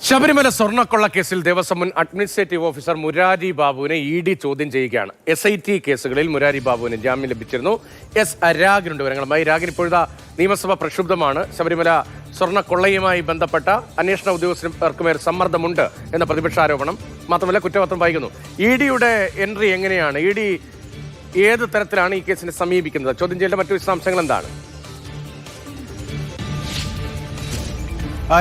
ശബരിമല സ്വർണ്ണക്കൊള്ളക്കേസിൽ ദേവസ്വം മുൻ administrative officer Murari ബാബുവിനെ ED. ചോദ്യം ചെയ്യുകയാണ്. SIT കേസുകളിൽ മുരാരി ബാബുവിന് ജാമ്യം ലഭിച്ചിരുന്നു. രാഗിനുണ്ട് വിവരങ്ങളുമായി. രാഗിന് ഇപ്പോഴത്തെ നിയമസഭ പ്രക്ഷുബ്ധമാണ്. ശബരിമല സ്വർണ്ണക്കൊള്ളയുമായി ബന്ധപ്പെട്ട അന്വേഷണ ഉദ്യോഗസ്ഥർക്ക് മേൽ സമ്മർദ്ദമുണ്ട് എന്ന പ്രതിപക്ഷാരോപണം. മാത്രമല്ല കുറ്റപത്രം വായിക്കുന്നു. ഇ.ഡിയുടെ എൻട്രി എങ്ങനെയാണ്? ഇ.ഡി ഏത് തരത്തിലാണ് ഈ കേസിനെ സമീപിക്കുന്നത്? ചോദ്യം ചെയ്യേണ്ട മറ്റു വിശദാംശങ്ങൾ എന്താണ്?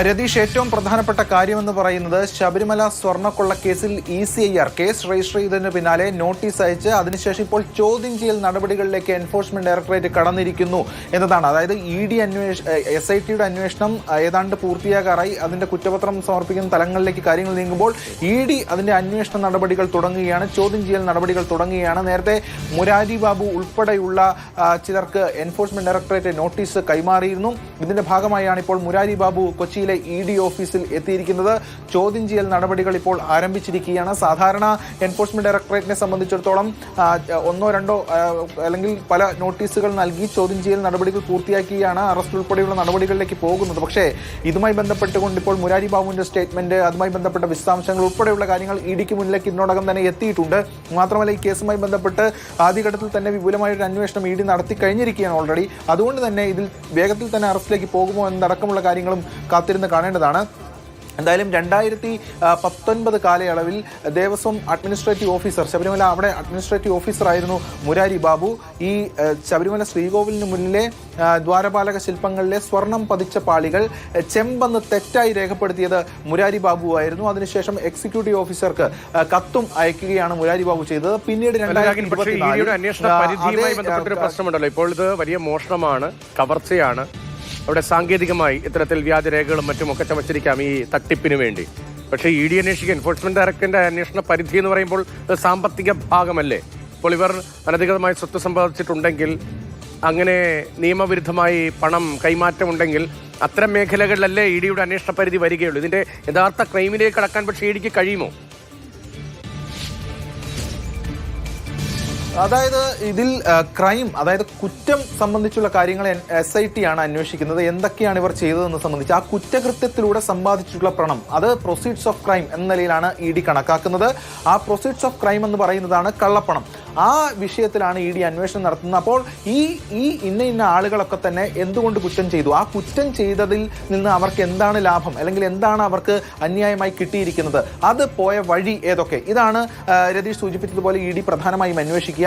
രതീഷ്, ഏറ്റവും പ്രധാനപ്പെട്ട കാര്യമെന്ന് പറയുന്നത് ശബരിമല സ്വർണ്ണക്കൊള്ള കേസിൽ ECIR കേസ് രജിസ്റ്റർ ചെയ്തതിന് പിന്നാലെ നോട്ടീസ് അയച്ച് അതിനുശേഷം ഇപ്പോൾ ചോദ്യം ചെയ്യൽ നടപടികളിലേക്ക് എൻഫോഴ്സ്മെന്റ് ഡയറക്ടറേറ്റ് കടന്നിരിക്കുന്നു എന്നതാണ്. അതായത് SITയുടെ അന്വേഷണം ഏതാണ്ട് പൂർത്തിയാകാറായി. അതിന്റെ കുറ്റപത്രം സമർപ്പിക്കുന്ന തലങ്ങളിലേക്ക് കാര്യങ്ങൾ നീങ്ങുമ്പോൾ ED അതിന്റെ അന്വേഷണ നടപടികൾ തുടങ്ങുകയാണ്, ചോദ്യം ചെയ്യൽ നടപടികൾ തുടങ്ങുകയാണ്. നേരത്തെ മുരാരി ബാബു ഉൾപ്പെടെയുള്ള ചിലർക്ക് എൻഫോഴ്സ്മെന്റ് ഡയറക്ടറേറ്റ് നോട്ടീസ് കൈമാറിയിരുന്നു. ഇതിന്റെ ഭാഗമായാണ് ഇപ്പോൾ മുരാരി ബാബു കൊച്ചിയിലെ ED ഓഫീസിൽ എത്തിയിരിക്കുന്നത്. ചോദ്യം ചെയ്യൽ നടപടികൾ ഇപ്പോൾ ആരംഭിച്ചിരിക്കുകയാണ്. സാധാരണ എൻഫോഴ്സ്മെന്റ് ഡയറക്ടറേറ്റിനെ സംബന്ധിച്ചിടത്തോളം ഒന്നോ രണ്ടോ അല്ലെങ്കിൽ പല നോട്ടീസുകൾ നൽകി ചോദ്യം ചെയ്യൽ നടപടികൾ പൂർത്തിയാക്കിയാണ് അറസ്റ്റ് ഉൾപ്പെടെയുള്ള നടപടികളിലേക്ക് പോകുന്നത്. പക്ഷേ ഇതുമായി ബന്ധപ്പെട്ടുകൊണ്ട് ഇപ്പോൾ മുരാരി ബാബുവിന്റെ സ്റ്റേറ്റ്മെന്റ്, അതുമായി ബന്ധപ്പെട്ട വിശദാംശങ്ങൾ ഉൾപ്പെടെയുള്ള കാര്യങ്ങൾ EDക്ക് മുന്നിലേക്ക് ഇതിനോടകം തന്നെ എത്തിയിട്ടുണ്ട്. മാത്രമല്ല ഈ കേസുമായി ബന്ധപ്പെട്ട് ആദ്യഘട്ടത്തിൽ തന്നെ വിപുലമായ ഒരു അന്വേഷണം ED നടത്തി കഴിഞ്ഞിരിക്കുകയാണ് ഓൾറെഡി. അതുകൊണ്ട് തന്നെ ഇതിൽ വേഗത്തിൽ തന്നെ അറസ്റ്റിലേക്ക് പോകുമോ എന്നടക്കമുള്ള കാര്യങ്ങളും കാത്തിരുന്ന് കാണേണ്ടതാണ്. എന്തായാലും 2019 കാലയളവിൽ ദേവസ്വം അഡ്മിനിസ്ട്രേറ്റീവ് ഓഫീസർ, ശബരിമല അവിടെ അഡ്മിനിസ്ട്രേറ്റീവ് ഓഫീസറായിരുന്നു മുരാരി ബാബു. ഈ ശബരിമല ശ്രീകോവിലിന് മുന്നിലെ ദ്വാരപാലക ശില്പങ്ങളിലെ സ്വർണം പതിച്ച പാളികൾ ചെമ്പെന്ന് തെറ്റായി രേഖപ്പെടുത്തിയത് മുരാരി ബാബു ആയിരുന്നു. അതിനുശേഷം എക്സിക്യൂട്ടീവ് ഓഫീസർക്ക് കത്തും അയക്കുകയാണ് മുരാരി ബാബു ചെയ്തത്. പിന്നീട് 2024 പ്രശ്നമുണ്ടല്ലോ. ഇപ്പോൾ ഇത് വലിയ മോഷണമാണ്, കവർച്ചയാണ്. അവിടെ സാങ്കേതികമായി ഇത്തരത്തിൽ വ്യാജരേഖകളും മറ്റുമൊക്കെ ചമച്ചിരിക്കാം ഈ തട്ടിപ്പിന് വേണ്ടി. പക്ഷേ ED അന്വേഷിക്കുക, എൻഫോഴ്സ്മെന്റ് ഡയറക്ടറിന്റെ അന്വേഷണ പരിധി എന്ന് പറയുമ്പോൾ സാമ്പത്തിക ഭാഗമല്ലേ. ഇപ്പോൾ ഇവർ അനധികൃതമായി സ്വത്ത് സമ്പാദിച്ചിട്ടുണ്ടെങ്കിൽ, അങ്ങനെ നിയമവിരുദ്ധമായി പണം കൈമാറ്റമുണ്ടെങ്കിൽ അത്തരം മേഖലകളിലല്ലേ EDയുടെ അന്വേഷണ പരിധി വരികയുള്ളൂ. ഇതിന്റെ യഥാർത്ഥ ക്രൈമിലേക്ക് കടക്കാൻ പക്ഷേ EDക്ക് കഴിയുമോ? അതായത് ഇതിൽ ക്രൈം, അതായത് കുറ്റം സംബന്ധിച്ചുള്ള കാര്യങ്ങൾ SIT ആണ് അന്വേഷിക്കുന്നത്. എന്തൊക്കെയാണ് ഇവർ ചെയ്തതെന്ന് സംബന്ധിച്ച് ആ കുറ്റകൃത്യത്തിലൂടെ സമ്പാദിച്ചിട്ടുള്ള പണം, അത് പ്രൊസീഡ്സ് ഓഫ് ക്രൈം എന്ന നിലയിലാണ് ED കണക്കാക്കുന്നത്. ആ പ്രൊസീഡ്സ് ഓഫ് ക്രൈം എന്ന് പറയുന്നതാണ് കള്ളപ്പണം. ആ വിഷയത്തിലാണ് ED അന്വേഷണം നടത്തുന്നത്. അപ്പോൾ ഈ ഇന്ന ആളുകളൊക്കെ തന്നെ എന്തുകൊണ്ട് കുറ്റം ചെയ്തു, ആ കുറ്റം ചെയ്തതിൽ നിന്ന് അവർക്ക് എന്താണ് ലാഭം, അല്ലെങ്കിൽ എന്താണ് അവർക്ക് അന്യായമായി കിട്ടിയിരിക്കുന്നത്, അത് പോയ വഴി ഏതൊക്കെ, ഇതാണ് രതീഷ് സൂചിപ്പിച്ചതുപോലെ ED പ്രധാനമായും അന്വേഷിക്കുക.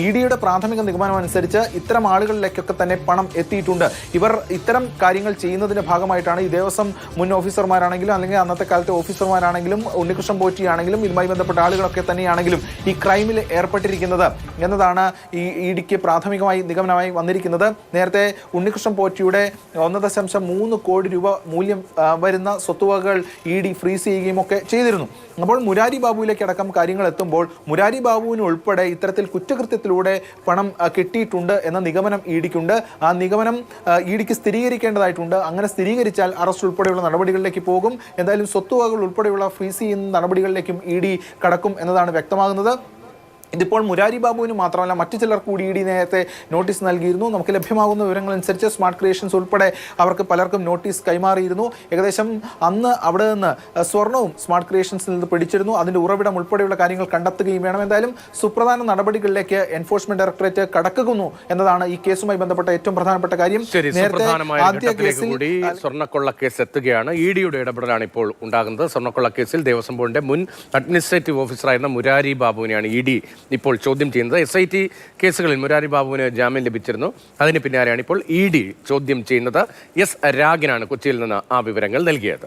EDയുടെ പ്രാഥമിക നിഗമനം അനുസരിച്ച് ഇത്തരം ആളുകളിലേക്കൊക്കെ തന്നെ പണം എത്തിയിട്ടുണ്ട്. ഇവർ ഇത്തരം കാര്യങ്ങൾ ചെയ്യുന്നതിന്റെ ഭാഗമായിട്ടാണ് ഈ ദേവസ്വം മുൻ ഓഫീസർമാരാണെങ്കിലും അല്ലെങ്കിൽ അന്നത്തെ കാലത്തെ ഓഫീസർമാരാണെങ്കിലും ഉണ്ണികൃഷ്ണൻ പോറ്റിയാണെങ്കിലും ഇതുമായി ബന്ധപ്പെട്ട ആളുകളൊക്കെ തന്നെയാണെങ്കിലും ഈ ക്രൈമിൽ ഏർപ്പെട്ടിരിക്കുന്നത് എന്നതാണ് ഈ EDക്ക് പ്രാഥമികമായി നിഗമനമായി വന്നിരിക്കുന്നത്. നേരത്തെ ഉണ്ണികൃഷ്ണൻ പോറ്റിയുടെ 1.3 കോടി രൂപ മൂല്യം വരുന്ന സ്വത്തുവകകൾ ED ഫ്രീസ് ചെയ്യുകയും ഒക്കെ ചെയ്തിരുന്നു. അപ്പോൾ മുരാരി ബാബുവിലേക്ക് അടക്കം കാര്യങ്ങൾ എത്തുമ്പോൾ മുരാരി ബാബുവിന് ഉൾപ്പെടെ ഇത്തരത്തിൽ കുറ്റകൃത്യത്തിലൂടെ പണം കിട്ടിയിട്ടുണ്ട് എന്ന നിഗമനം EDക്കുണ്ട്. ആ നിഗമനം EDക്ക് സ്ഥിരീകരിക്കേണ്ടതായിട്ടുണ്ട്. അങ്ങനെ സ്ഥിരീകരിച്ചാൽ അറസ്റ്റ് ഉൾപ്പെടെയുള്ള നടപടികളിലേക്ക് പോകും. എന്തായാലും സ്വത്തുവകകൾ ഉൾപ്പെടെയുള്ള ഫ്രീസ് ചെയ്യുന്ന നടപടികളിലേക്കും ED കടക്കും എന്നതാണ് വ്യക്തമാകുന്നത്. ഇതിപ്പോൾ മുരാരി ബാബുവിന് മാത്രമല്ല മറ്റു ചിലർ കൂടി ED നേരത്തെ നോട്ടീസ് നൽകിയിരുന്നു. നമുക്ക് ലഭ്യമാകുന്ന വിവരങ്ങളനുസരിച്ച് സ്മാർട്ട് ക്രിയേഷൻസ് ഉൾപ്പെടെ അവർക്ക് പലർക്കും നോട്ടീസ് കൈമാറിയിരുന്നു. ഏകദേശം അന്ന് അവിടെ നിന്ന് സ്വർണവും സ്മാർട്ട് ക്രിയേഷൻസിൽ നിന്ന് പിടിച്ചിരുന്നു. അതിന്റെ ഉറവിടം ഉൾപ്പെടെയുള്ള കാര്യങ്ങൾ കണ്ടെത്തുകയും വേണം. എന്തായാലും സുപ്രധാന നടപടികളിലേക്ക് എൻഫോഴ്സ്മെന്റ് ഡയറക്ടറേറ്റ് കടക്കുന്നു എന്നതാണ് ഈ കേസുമായി ബന്ധപ്പെട്ട ഏറ്റവും പ്രധാനപ്പെട്ട കാര്യം. നേരത്തെ ആദ്യ കേസിൽ സ്വർണ്ണക്കൊള്ള കേസ് എത്തുകയാണ്. EDയുടെ ഇടപെടലാണ് ഇപ്പോൾ ഉണ്ടാകുന്നത്. സ്വർണ്ണക്കൊള്ള കേസിൽ ദേവസ്വം ബോർഡിന്റെ മുൻ അഡ്മിനിസ്ട്രേറ്റീവ് ഓഫീസറായിരുന്ന മുരാരി ബാബുവിനെയാണ് ED ഇപ്പോൾ ചോദ്യം ചെയ്യുന്നത്. SIT കേസുകളിൽ മുരാരി ബാബുവിന് ജാമ്യം ലഭിച്ചിരുന്നു. അതിന് പിന്നാലെയാണ് ഇപ്പോൾ ED ചോദ്യം ചെയ്യുന്നത്. രാഗിനാണ് കൊച്ചിയിൽ നിന്ന് ആ വിവരങ്ങൾ നൽകിയത്.